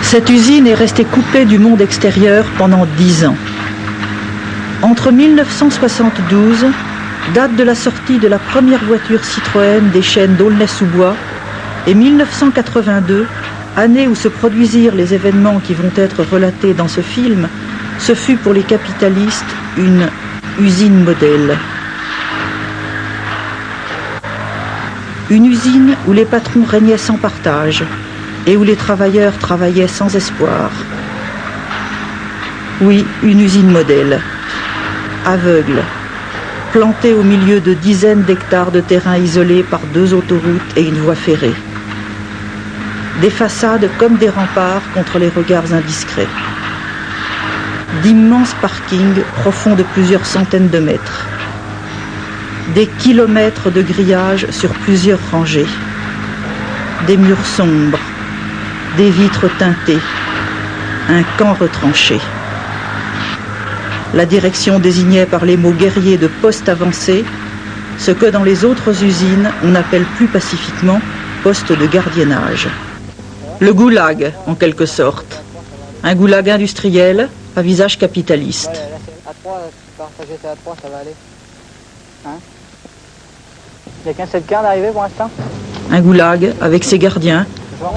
Cette usine est restée coupée du monde extérieur pendant 10 ans. Entre 1972, date de la sortie de la première voiture Citroën des chaînes d'Aulnay-sous-Bois, et 1982, année où se produisirent les événements qui vont être relatés dans ce film, ce fut pour les capitalistes une usine modèle. Une usine où les patrons régnaient sans partage et où les travailleurs travaillaient sans espoir. Oui, une usine modèle, aveugle, plantée au milieu de dizaines d'hectares de terrain isolés par 2 autoroutes et une voie ferrée. Des façades comme des remparts contre les regards indiscrets. D'immenses parkings profonds de plusieurs centaines de mètres. Des kilomètres de grillage sur plusieurs rangées. Des murs sombres. Des vitres teintées. Un camp retranché. La direction désignait par les mots guerriers de poste avancé ce que dans les autres usines on appelle plus pacifiquement poste de gardiennage. Le goulag, en quelque sorte. Un goulag industriel à visage capitaliste. À 3, partager ça à 3, ça va aller. Hein? Il n'y a qu'un seul cas d'arriver pour l'instant? Un goulag avec ses gardiens,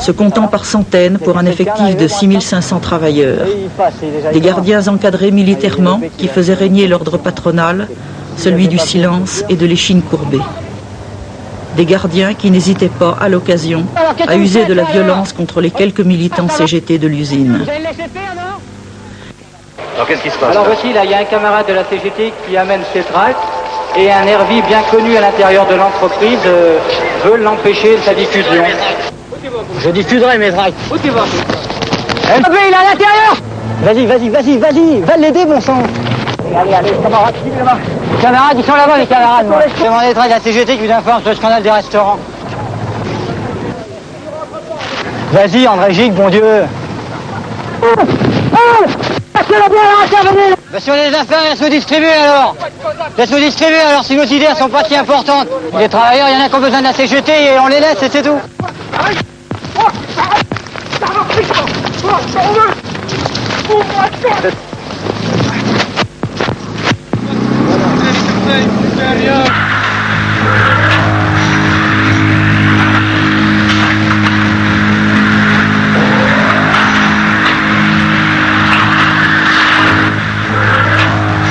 se comptant par centaines pour un effectif de 6500 travailleurs. Des gardiens encadrés militairement qui faisaient régner l'ordre patronal, celui du silence et de l'échine courbée. Des gardiens qui n'hésitaient pas, à l'occasion, à user de la violence contre les quelques militants CGT de l'usine. Alors qu'est-ce qui se passe? Alors voici, là, il y a un camarade de la CGT qui amène ses tracts et un nervi bien connu à l'intérieur de l'entreprise veut l'empêcher de sa diffusion. Je diffuserai mes tracts. Où tu vas? Il est à l'intérieur. Vas-y, va l'aider, bon sang. Allez, camarades, là-bas. Les camarades, ils sont là-bas, les camarades. Je demande des tracts à la CGT qui vous informe sur le scandale des restaurants. Vas-y, André Gigue, bon Dieu. Bah, si on a des affaires, laisse-nous distribuer alors. Laisse-nous distribuer alors si nos idées ne sont pas si importantes. Les travailleurs, il y en a qui ont besoin de la CGT et on les laisse et c'est tout.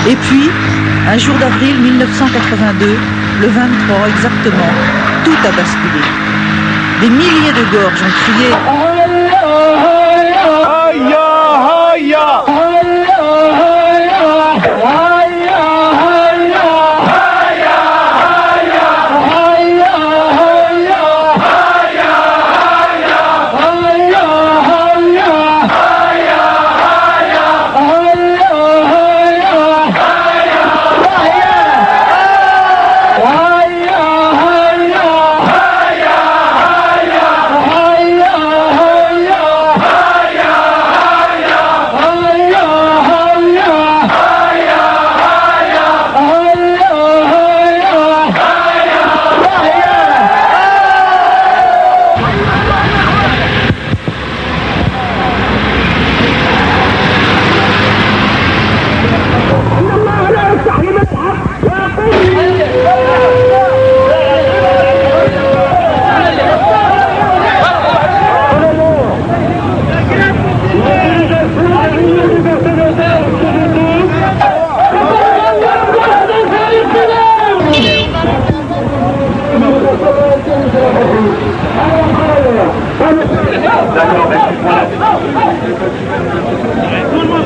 Et puis, un jour d'avril 1982, le 23 exactement, tout a basculé. Des milliers de gorges ont crié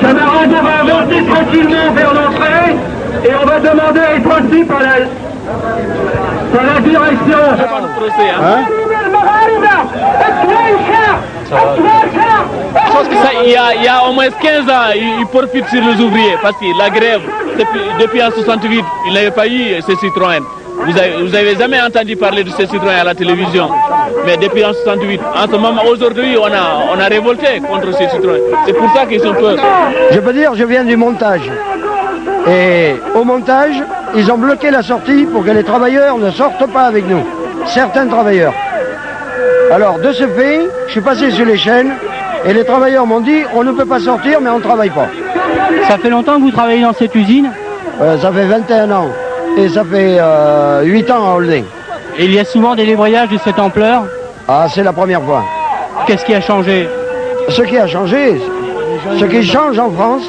Camarades, on va avancer tranquillement vers l'entrée et on va demander à être reçus par la direction. Hein? Je pense que ça, il y a au moins 15 ans, ils profitent sur les ouvriers parce que la grève, depuis en 68, il n'y avait pas eu ces Citroën. Vous avez jamais entendu parler de ces Citroën à la télévision. Mais depuis en 68, en ce moment, aujourd'hui, on a révolté contre ces Citroën. C'est pour ça qu'ils sont peur. Je peux dire, je viens du montage. Et au montage, ils ont bloqué la sortie pour que les travailleurs ne sortent pas avec nous. Certains travailleurs. Alors, de ce fait, je suis passé sur les chaînes Et les travailleurs m'ont dit, on ne peut pas sortir, mais on ne travaille pas. Ça fait longtemps que vous travaillez dans cette usine? Ça fait 21 ans. Et ça fait 8 ans en holding. Et il y a souvent des débrayages de cette ampleur? Ah, c'est la première fois. Qu'est-ce qui a changé? Ce qui a changé, ce qui change en France,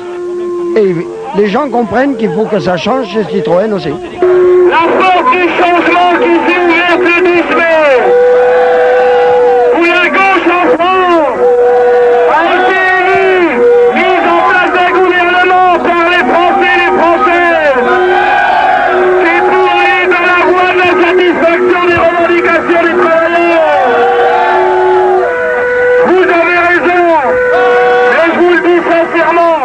et les gens comprennent qu'il faut que ça change chez Citroën aussi. La porte du changement qui s'est ouverte le 10 mai, où la gauche en France a été élue, mise en place d'un gouvernement par les Français et les Françaises, qui pour aller dans la voie de la satisfaction des revendications des travailleurs. Vous avez raison, mais je vous le dis sincèrement,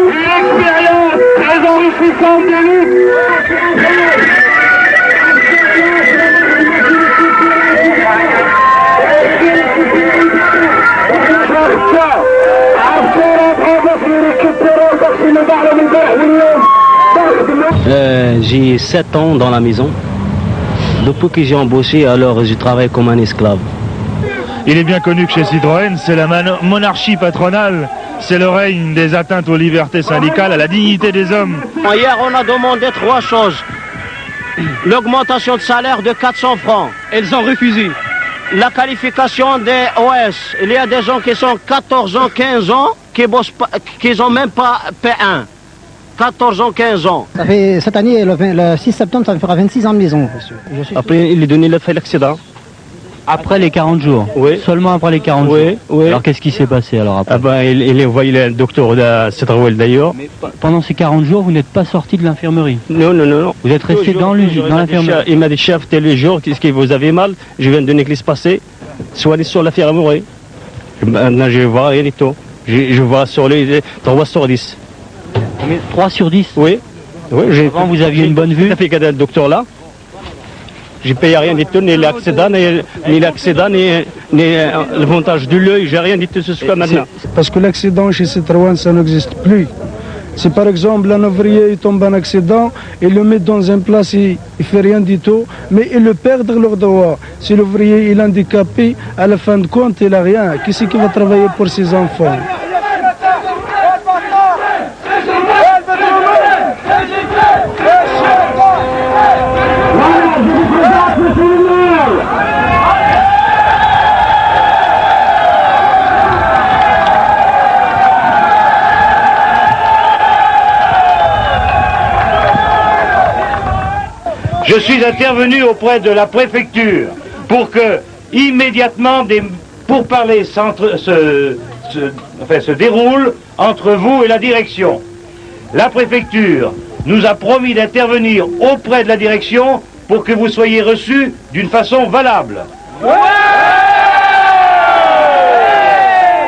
une expérience très enrichissante de lutte. J'ai 7 ans dans la maison. Depuis que j'ai embauché, alors je travaille comme un esclave. Il est bien connu que chez Citroën, c'est la monarchie patronale, c'est le règne des atteintes aux libertés syndicales, à la dignité des hommes. Hier, on a demandé 3 choses. L'augmentation de salaire de 400 francs. Elles ont refusé. La qualification des OS. Il y a des gens qui sont 14 ans, 15 ans, qui bossent pas, qui n'ont même pas P1. 14 ans, 15 ans. Ça fait, cette année, le 6 septembre, ça me fera 26 ans de maison, monsieur. Après, il est donné l'accident. Après les 40 jours? Oui. Seulement après les 40 jours? Oui. Alors qu'est-ce qui s'est passé alors après? Il est envoyé le docteur de Citroën d'ailleurs. Mais pendant ces 40 jours, vous n'êtes pas sorti de l'infirmerie? Non. Vous êtes resté dans l'infirmerie? Il m'a dit, chef, tel le jour, qu'est-ce que vous avez mal? Je viens de l'église passée, soyez sur l'infirmerie. Maintenant, je vois rien du tout. Je vois sur les 3 sur 10. Mais 3 sur 10? Oui. Avant, vous aviez une bonne vue? J'ai fait qu'à le docteur là. J'ai payé rien du tout, ni l'accident, ni le montage de l'œil, j'ai rien du tout jusqu'à maintenant. Parce que l'accident chez Citroën, ça n'existe plus. Si par exemple un ouvrier il tombe en accident, il le met dans une place, il ne fait rien du tout, mais ils le perdent leurs droits. Si l'ouvrier est handicapé, à la fin de compte, il n'a rien. Qui c'est qui va travailler pour ses enfants? Je suis intervenu auprès de la préfecture pour que, immédiatement, des pourparlers se déroulent entre vous et la direction. La préfecture nous a promis d'intervenir auprès de la direction pour que vous soyez reçus d'une façon valable.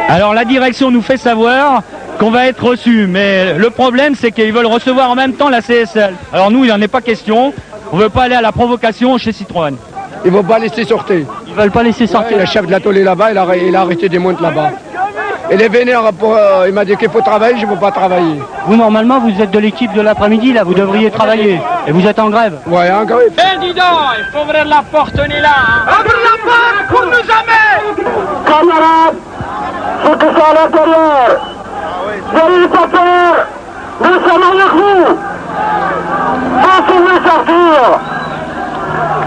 Alors la direction nous fait savoir qu'on va être reçus, mais le problème c'est qu'ils veulent recevoir en même temps la CSL. Alors nous, il n'en est pas question. On ne veut pas aller à la provocation chez Citroën. Ils ne vont pas laisser sortir. Ils ne veulent pas laisser sortir. Le chef de l'atelier là-bas, il a arrêté des montres là-bas. Il est vénère pour... il m'a dit qu'il faut travailler, je ne peux pas travailler. Vous, normalement, vous êtes de l'équipe de l'après-midi, là, vous devriez travailler. Et vous êtes en grève. Ouais, en grève. Eh, dis donc, il faut ouvrir la porte, on est là. Hein. Ouvre la porte, qu'on nous amène. Camarades, ceux qui sont à l'intérieur, n'allez pas peur, nous sommes avec vous. Vous pouvez sortir.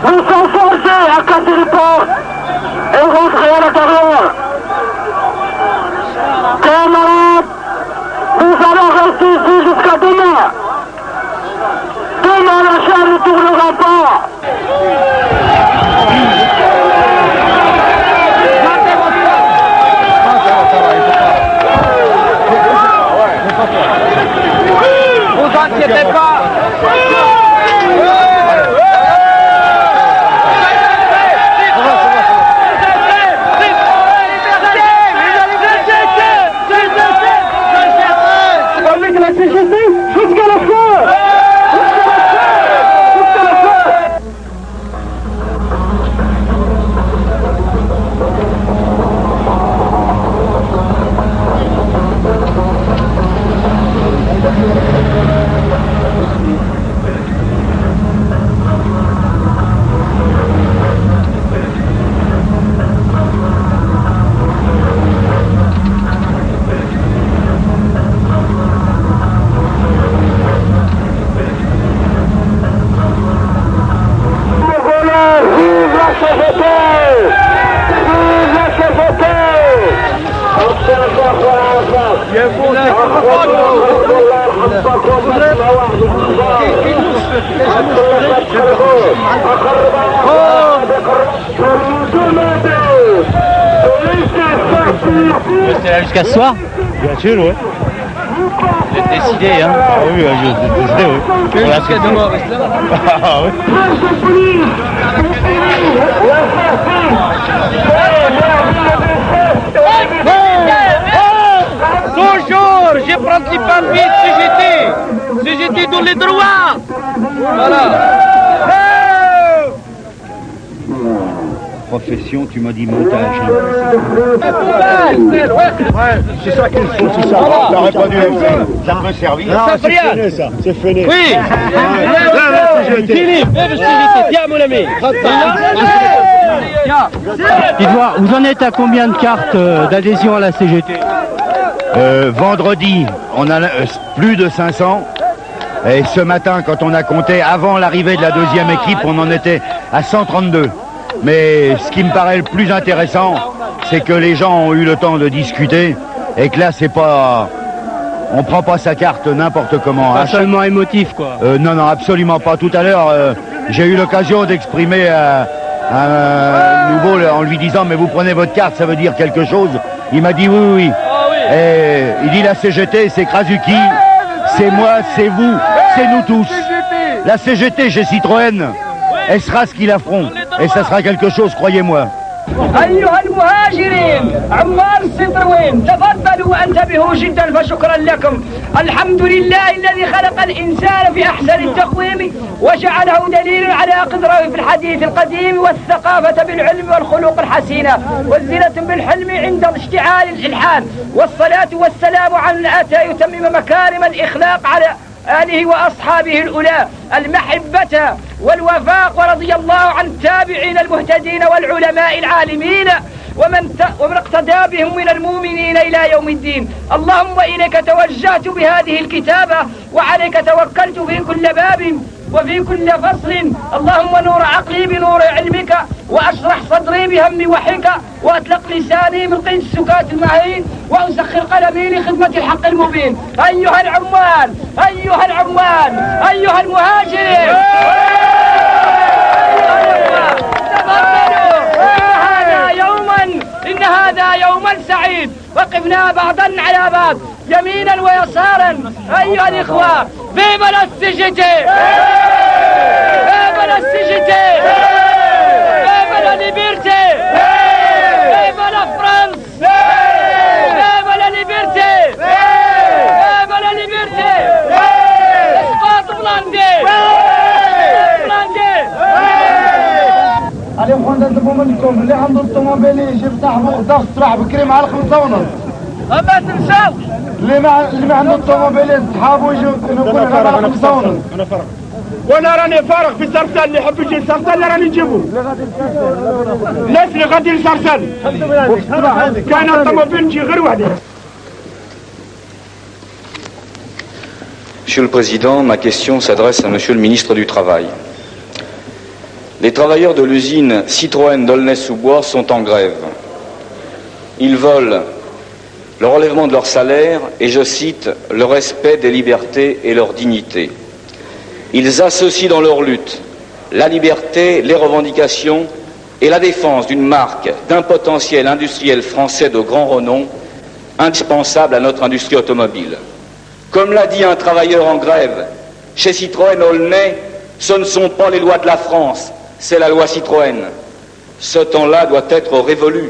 Nous sommes forcés à casser les portes et rentrer à l'intérieur. Camarades, nous allons rester ici jusqu'à demain. Demain, la chaîne ne tournera pas. Vous inquiétez pas. Restez là jusqu'à ce soir? Bien sûr, oui. Vous êtes décidé, hein? Ah oui, je suis décidé, oui. Jusqu'à demain, on reste là. Ah oui. Bonjour, je prends les papiers de CGT dans les droits. Voilà. Profession, tu m'as dit montage. Ouais, c'est ça qu'il faut, c'est ça. T'aurais pas dû le faire. Ça peut servir. Non, c'est fini, ça. C'est fini. Oui. Philippe, tiens mon ami. Dites-moi, vous en êtes à combien de cartes d'adhésion à la CGT? Vendredi, on a plus de 500. Et ce matin, quand on a compté avant l'arrivée de la deuxième équipe, on en était à 132. Mais ce qui me paraît le plus intéressant, c'est que les gens ont eu le temps de discuter et que là, c'est pas... On prend pas sa carte n'importe comment. Pas seulement émotif, quoi. Non, non, absolument pas. Tout à l'heure, j'ai eu l'occasion d'exprimer un nouveau en lui disant « Mais vous prenez votre carte, ça veut dire quelque chose ?» Il m'a dit « Oui, oui, oui. » Et il dit « La CGT, c'est Krasuki, c'est moi, c'est vous, c'est nous tous. La CGT chez Citroën, elle sera ce qu'ils la feront. Et ça sera quelque chose, croyez-moi. أيها المهاجرين عمال السطروين تفضلوا وانتبهوا جدا فشكرا لكم. الحمد لله الذي خلق الإنسان في أحسن التقويم وجعله دليل على قدره في الحديث القديم والثقافة بالعلم والخلق الحسينة والزينة بالحلم عند اشتعال الإلحان والصلاة والسلام على الأتى يتمم مكارم الإخلاق على آله وأصحابه الأولى المحبة والوفاق ورضي الله عن التابعين المهتدين والعلماء العالمين ومن اقتدى بهم من المؤمنين إلى يوم الدين. اللهم إليك توجهت بهذه الكتابة وعليك توكلت في كل باب وفي كل فصل. اللهم نور عقلي بنور علمك وأشرح صدري بهم وحيك وأطلق لساني من قيد السكات المهين وأسخر قلمي لخدمة الحق المبين. أيها العمال أيها العمال أيها المهاجرين إن هذا يوما سعيد وقفنا بعضا على بعض يمينا ويسارا. أيها الإخوة فيفا لا CGT فيفا لا CGT فيفا لا ليبرتي فيفا لا فرانس فيفا لا ليبرتي فيفا لا ليبرتي اسقاط بلاندي عليهم خونا نطلبوا منكم اللي عنده الطوموبيل يجي يفتح ضغط راح بكري مع ال5:30. ما تنساوش اللي ما عنده الطوموبيل تحابوا يجوا نقول على 5:30. انا فرق وانا راني فارغ في سرسال. اللي يحب يجي لسرسال راني نجيبه. الناس اللي غادي لسرسال كاين الطوموبيل نجي غير وحدي. Monsieur le Président, ma question s'adresse à Monsieur le Ministre du Travail. Les travailleurs de l'usine Citroën d'Aulnay-sous-Bois sont en grève. Ils veulent le relèvement de leur salaire et, je cite, le respect des libertés et leur dignité. Ils associent dans leur lutte la liberté, les revendications et la défense d'une marque, d'un potentiel industriel français de grand renom, indispensable à notre industrie automobile. Comme l'a dit un travailleur en grève, chez Citroën Aulnay, ce ne sont pas les lois de la France, c'est la loi Citroën. Ce temps-là doit être révolu.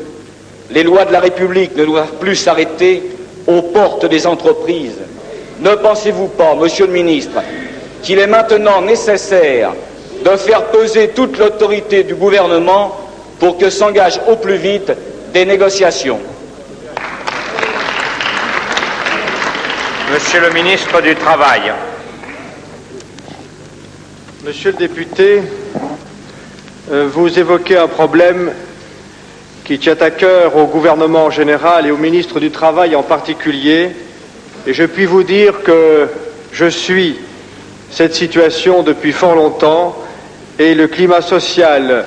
Les lois de la République ne doivent plus s'arrêter aux portes des entreprises. Ne pensez-vous pas, Monsieur le Ministre, qu'il est maintenant nécessaire de faire peser toute l'autorité du gouvernement pour que s'engagent au plus vite des négociations? Monsieur le ministre du Travail. Monsieur le député, vous évoquez un problème qui tient à cœur au gouvernement en général et au ministre du Travail en particulier, et je puis vous dire que je suis cette situation depuis fort longtemps et le climat social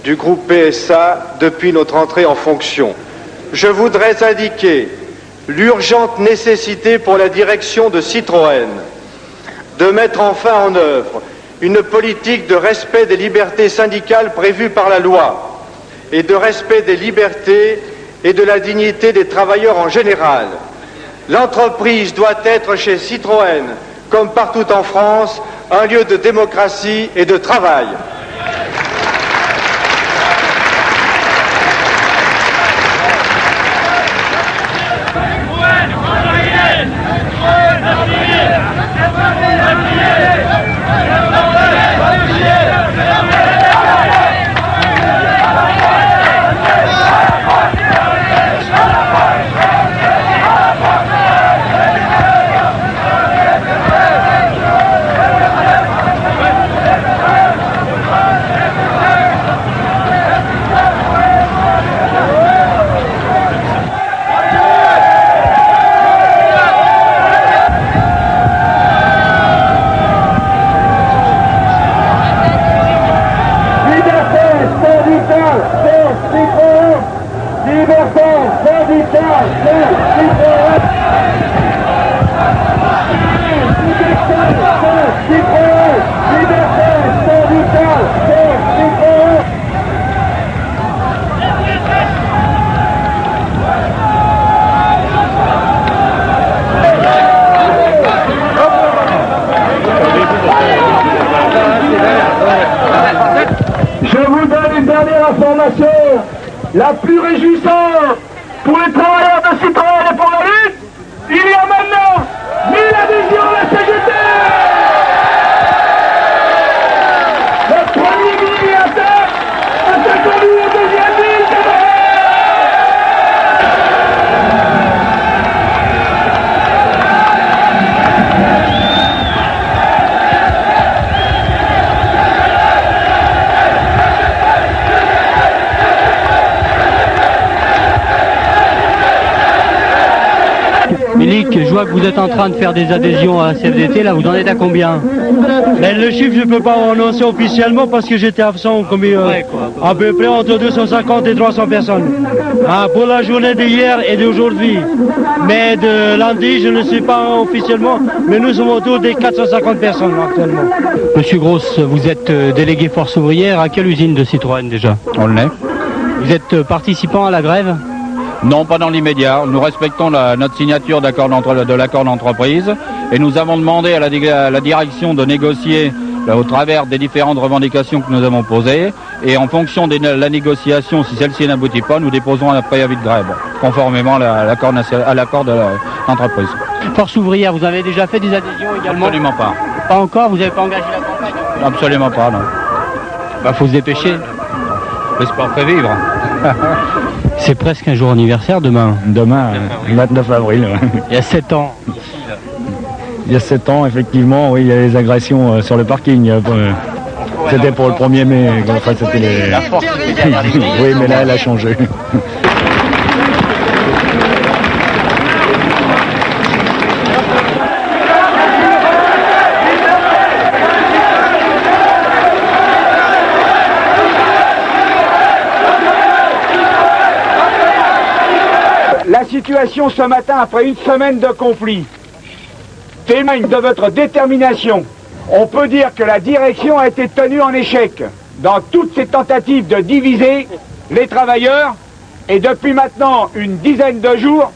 du groupe PSA depuis notre entrée en fonction. Je voudrais indiquer l'urgente nécessité pour la direction de Citroën de mettre enfin en œuvre une politique de respect des libertés syndicales prévues par la loi et de respect des libertés et de la dignité des travailleurs en général. L'entreprise doit être chez Citroën, comme partout en France, un lieu de démocratie et de travail. Je vous donne une dernière information, la plus réjouissante pour les travailleurs de Citroën et pour la lutte. Il y a maintenant 1000 adhésions à la CGT. Le premier milliardaire a attendu au deuxième ville. Milik, je vois que vous êtes en train de faire des adhésions à la CFDT, là vous en êtes à combien? Mais le chiffre, je ne peux pas annoncer officiellement parce que j'étais absent à peu près entre 250 et 300 personnes. Pour la journée d'hier et d'aujourd'hui. Mais de lundi, je ne sais pas officiellement, mais nous sommes autour des 450 personnes actuellement. Monsieur Gross, vous êtes délégué force ouvrière à quelle usine de Citroën déjà? On l'est. Vous êtes participant à la grève? Non, pas dans l'immédiat. Nous respectons notre signature de l'accord d'entreprise et nous avons demandé à la direction de négocier au travers des différentes revendications que nous avons posées et en fonction de la négociation, si celle-ci n'aboutit pas, nous déposerons un préavis de grève conformément à l'accord de l'entreprise. Force ouvrière, vous avez déjà fait des adhésions également? Absolument pas. Pas encore? Vous n'avez pas engagé la campagne? Absolument pas, non. Faut se dépêcher. L'espoir fait vivre. C'est presque un jour anniversaire demain. Demain, 29 avril. Il y a 7 ans. Il y a 7 ans, effectivement, oui, il y a les agressions sur le parking. C'était pour le 1er mai. Enfin, c'était les... Oui, mais là, elle a changé. La situation ce matin, après une semaine de conflit, témoigne de votre détermination. On peut dire que la direction a été tenue en échec dans toutes ces tentatives de diviser les travailleurs et depuis maintenant une dizaine de jours,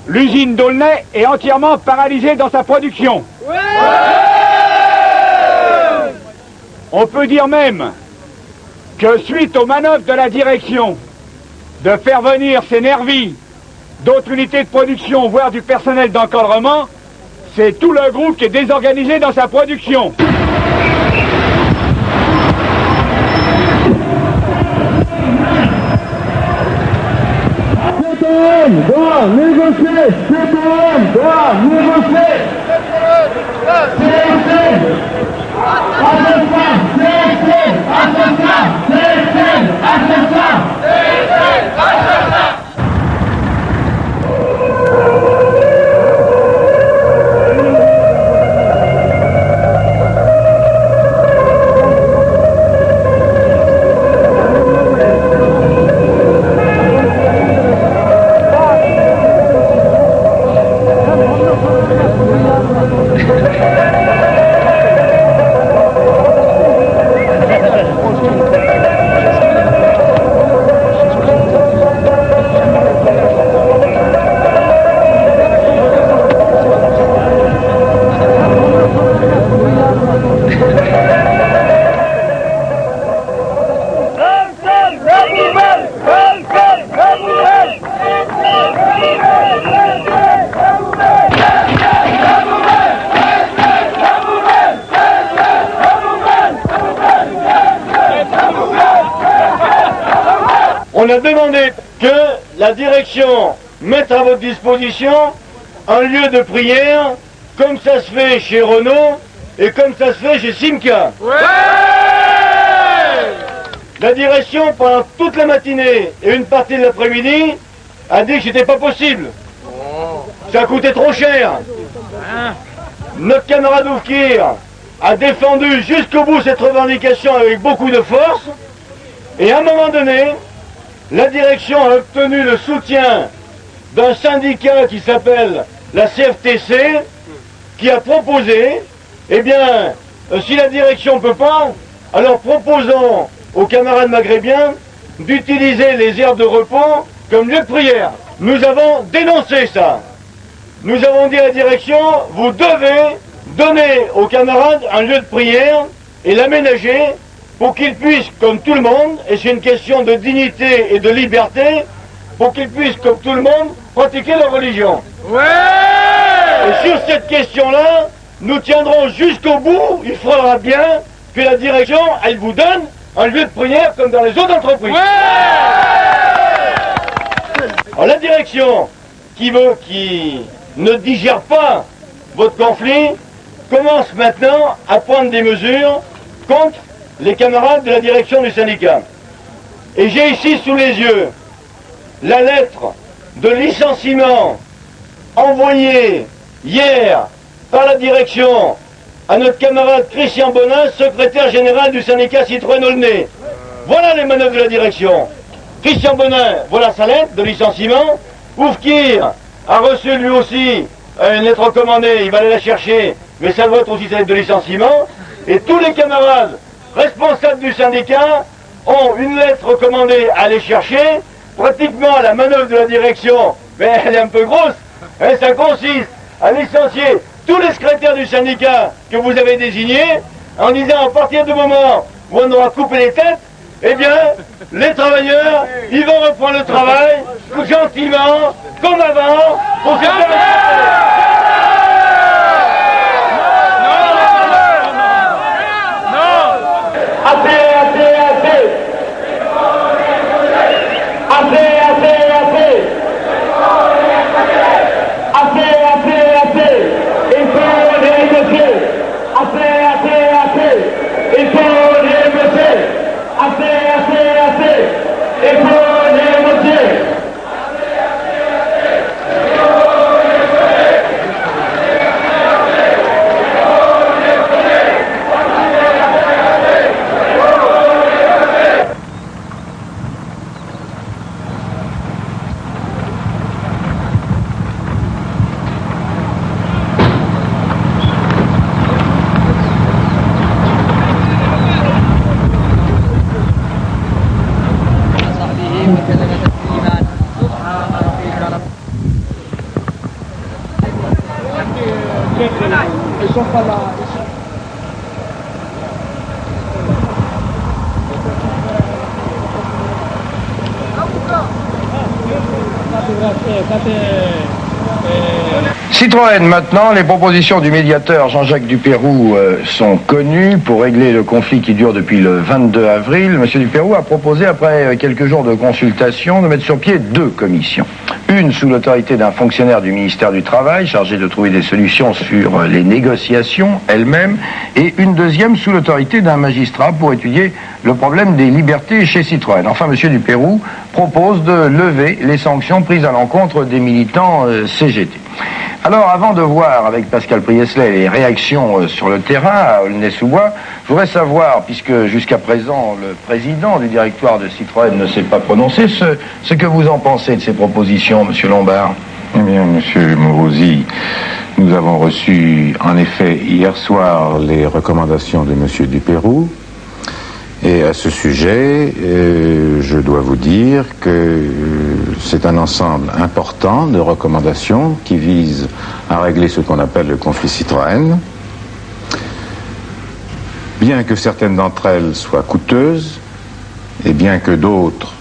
l'usine d'Aulnay est entièrement paralysée dans sa production. On peut dire même que suite aux manœuvres de la direction de faire venir ces nervis d'autres unités de production, voire du personnel d'encadrement, c'est tout le groupe qui est désorganisé dans sa production. CTM doit négocier. CTM doit négocier. On a demandé que la direction mette à votre disposition un lieu de prière, comme ça se fait chez Renault et comme ça se fait chez Simca. Ouais. La direction, pendant toute la matinée et une partie de l'après-midi, a dit que c'était pas possible. Ça coûtait trop cher. Notre camarade Oufkir a défendu jusqu'au bout cette revendication avec beaucoup de force. Et à un moment donné, la direction a obtenu le soutien d'un syndicat qui s'appelle la CFTC, qui a proposé, eh bien, si la direction ne peut pas, alors proposons aux camarades maghrébiens d'utiliser les aires de repos comme lieu de prière. Nous avons dénoncé ça. Nous avons dit à la direction, vous devez donner aux camarades un lieu de prière et l'aménager pour qu'ils puissent, comme tout le monde, et c'est une question de dignité et de liberté, pour qu'ils puissent, comme tout le monde, pratiquer leur religion. Ouais. Et sur cette question-là, nous tiendrons jusqu'au bout. Il faudra bien que la direction, elle vous donne un lieu de prière comme dans les autres entreprises. Ouais. Alors la direction qui ne digère pas votre conflit commence maintenant à prendre des mesures contre les camarades de la direction du syndicat. Et j'ai ici sous les yeux la lettre de licenciement envoyée hier par la direction à notre camarade Christian Bonin, secrétaire général du syndicat Citroën Aulnay. Voilà les manœuvres de la direction. Christian Bonin, voilà sa lettre de licenciement. Oufkir a reçu lui aussi une lettre recommandée, il va aller la chercher, mais ça doit être aussi sa lettre de licenciement. Et tous les camarades responsables du syndicat ont une lettre recommandée à aller chercher. Pratiquement la manœuvre de la direction, mais elle est un peu grosse, et ça consiste à licencier tous les secrétaires du syndicat que vous avez désignés, en disant à partir du moment où on aura coupé les têtes, eh bien, les travailleurs, ils vont reprendre le travail, gentiment, comme avant, pour se faire... Ils sont pas là. Citroën, maintenant, les propositions du médiateur Jean-Jacques Dupérou sont connues pour régler le conflit qui dure depuis le 22 avril. Monsieur Dupérou a proposé, après quelques jours de consultation, de mettre sur pied 2 commissions. Une sous l'autorité d'un fonctionnaire du ministère du Travail, chargé de trouver des solutions sur les négociations elles-mêmes, et une deuxième sous l'autorité d'un magistrat pour étudier le problème des libertés chez Citroën. Enfin, monsieur Dupérou propose de lever les sanctions prises à l'encontre des militants CGT. Alors, avant de voir avec Pascal Priestley les réactions sur le terrain à Aulnay-sous-Bois, je voudrais savoir, puisque jusqu'à présent le président du directoire de Citroën ne s'est pas prononcé, ce que vous en pensez de ces propositions, monsieur Lombard. Eh bien, monsieur Morosi, Nous avons reçu en effet hier soir les recommandations de M. Dupérou. Et à ce sujet, je dois vous dire que c'est un ensemble important de recommandations qui visent à régler ce qu'on appelle le conflit Citroën. Bien que certaines d'entre elles soient coûteuses, et bien que d'autres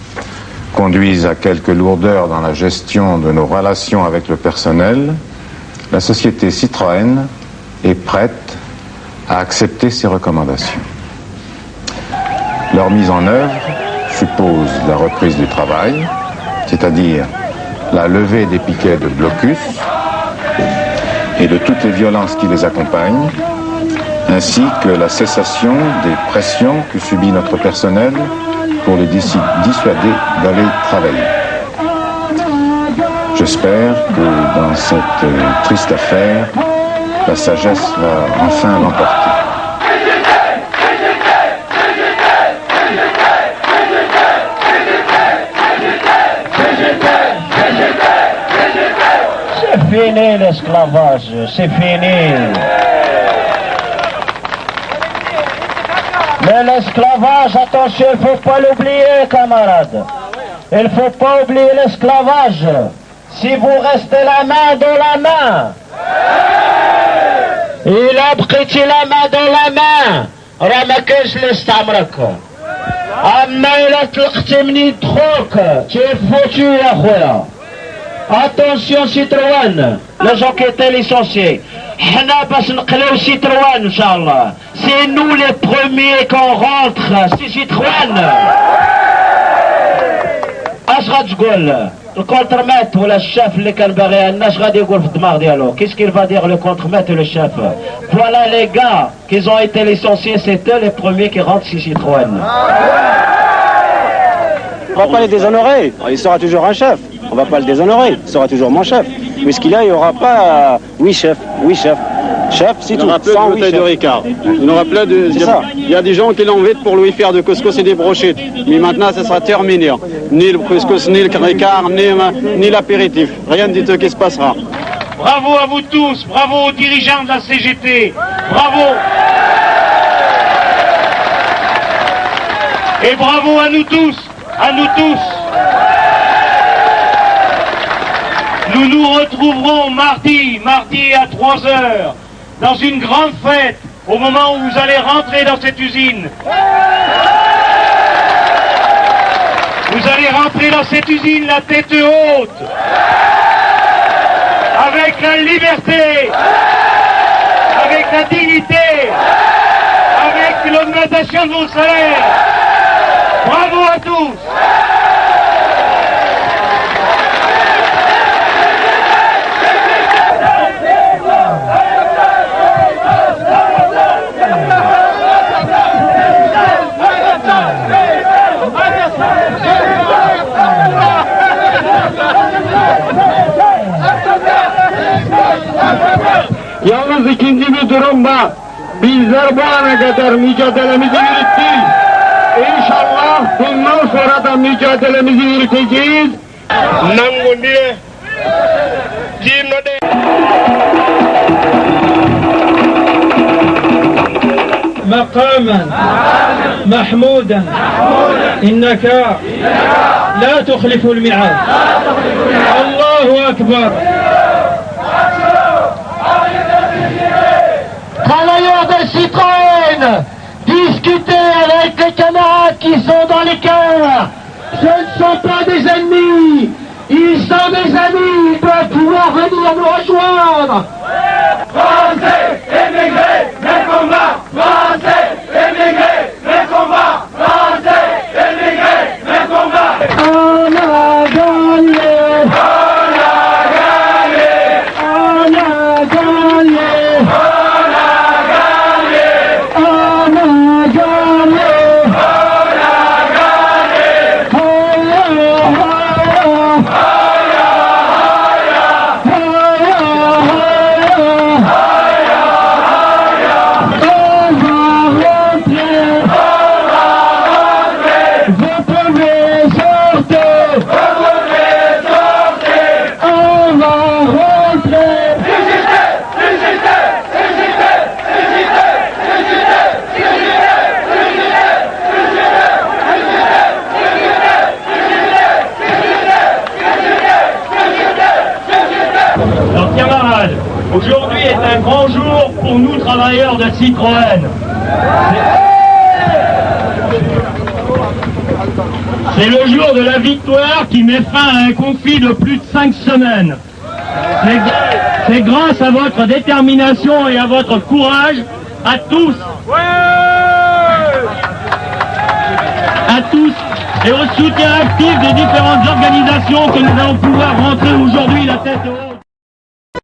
conduisent à quelques lourdeurs dans la gestion de nos relations avec le personnel, la société Citroën est prête à accepter ces recommandations. Leur mise en œuvre suppose la reprise du travail, c'est-à-dire la levée des piquets de blocus et de toutes les violences qui les accompagnent, ainsi que la cessation des pressions que subit notre personnel pour le dissuader d'aller travailler. J'espère que dans cette triste affaire, la sagesse va enfin l'emporter. C'est fini l'esclavage, c'est fini. Mais l'esclavage, attention, il ne faut pas l'oublier, camarades. Il ne faut pas oublier l'esclavage. Si vous restez la main dans la main, il a pris la main dans la main, رمكش لاستعمرك. أما إلا طلقتي من يدخلك تفوتي يا خويا. Attention Citroën, les gens qui étaient licenciés. حنا باش نقلو Citroën Inch'Allah. C'est nous les premiers qu'on rentre, c'est Citroën. اش غتقول الكونترمات ولا الشاف اللي كان باغي لنا اش غادي يقول في الدماغ ديالو qu'est-ce qu'il va dire le contremaître et le chef. Voilà les gars qui ont été licenciés, c'est eux les premiers qui rentrent chez Citroën. On va pas les déshonorer, il sera toujours un chef. On va pas le déshonorer, il sera toujours mon chef. Puisqu'il il n'y aura pas oui chef, chef, c'est tout. Il n'y aura plus de bouteille de Ricard. Il n'y aura plus de. Il y a des gens qui l'envient pour lui faire de couscous et des brochettes. Mais maintenant, ça sera terminé. Ni le couscous, ni le Ricard, ni l'apéritif. Rien du tout qui se passera. Bravo à vous tous, bravo aux dirigeants de la CGT, bravo. Et bravo à nous tous, à nous tous. Nous nous retrouverons mardi à 3h, dans une grande fête, au moment où vous allez rentrer dans cette usine. Vous allez rentrer dans cette usine la tête haute, avec la liberté, avec la dignité, avec l'augmentation de vos salaires. Bravo à tous. Yalnız ikinci bir durum var. Bizler bu ana kadar mücadelemizi yürüttük. İnşallah bundan sonra da mücadelemizi yürüteceğiz. Nangu diye Jimno de مقاما محمودا إنك لا تخلف الميعاد. الله أكبر. Travailleurs de Citroën, discutez avec les camarades qui sont dans les cœurs. Ce ne sont pas des ennemis, ils sont des amis, ils doivent pouvoir venir nous rejoindre. Français, émigrés, les combats. Français, émigrés, les combats. Français, émigrés, les combats. On a gagné. On a gagné. On a gagné. Aujourd'hui est un grand jour pour nous, travailleurs de Citroën. C'est le jour de la victoire qui met fin à un conflit de plus de 5 semaines. C'est grâce à votre détermination et à votre courage, à tous, et au soutien actif des différentes organisations que nous allons pouvoir rentrer aujourd'hui la tête haute.